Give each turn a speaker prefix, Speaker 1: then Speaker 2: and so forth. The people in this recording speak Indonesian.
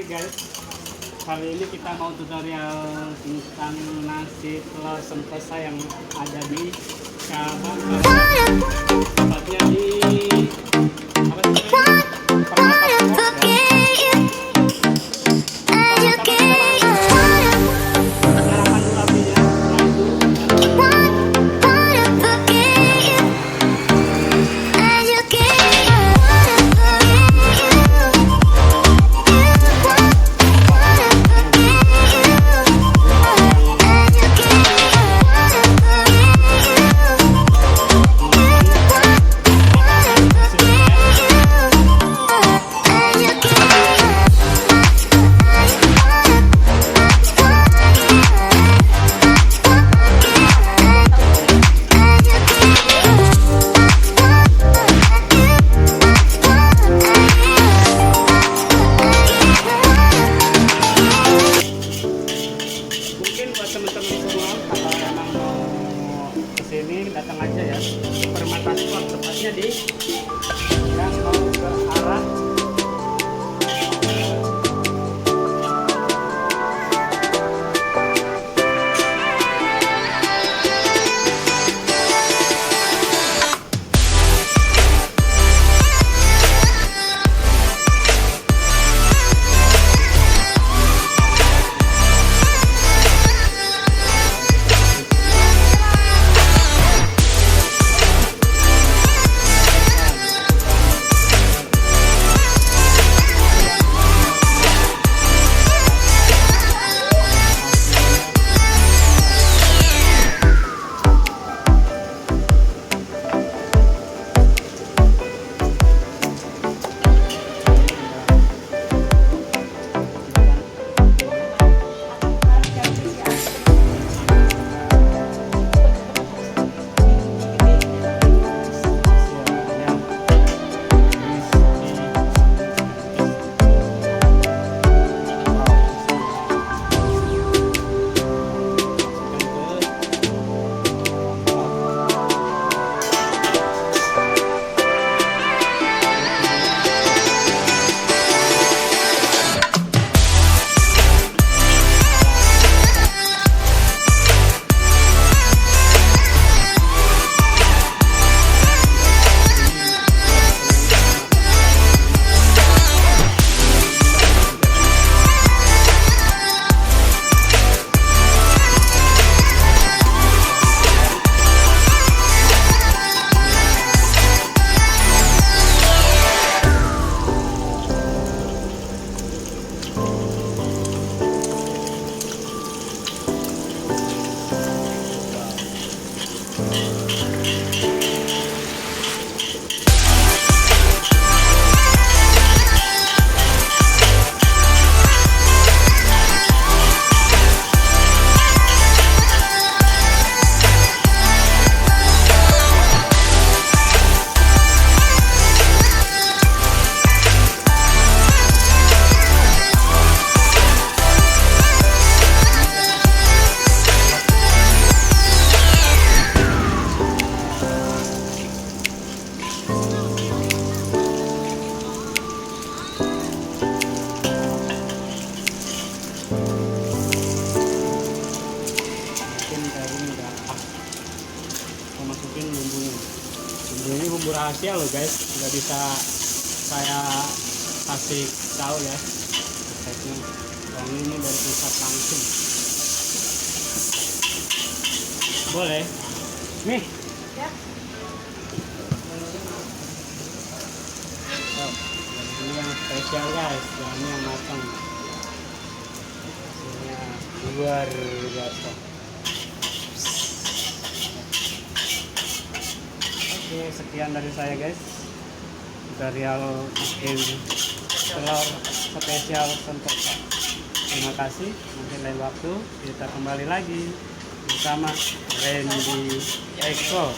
Speaker 1: Oke guys, kali ini kita mau tutorial tentang nasi telur sentosa yang ada di cabang tempatnya di apa sih namanya? Permata Kost ya. Nyalakan dulu apinya, setelah itu teman-teman semua, kalau emang mau kesini datang aja ya, Permata Kost, tepatnya di yang mau ke arah masukin bumbunya. Bumbu ini bumbu rahasia loh guys, nggak bisa saya kasih tahu ya resepnya. Yang ini dari pusat langsung. Boleh? Nih. Ya. Oh, ini yang spesial guys, ini yang matang. Hasilnya luar biasa. Oke, sekian dari saya guys, tutorial bikin telur spesial sentosa. Terima kasih, mungkin lain waktu kita kembali lagi bersama Randy Expo.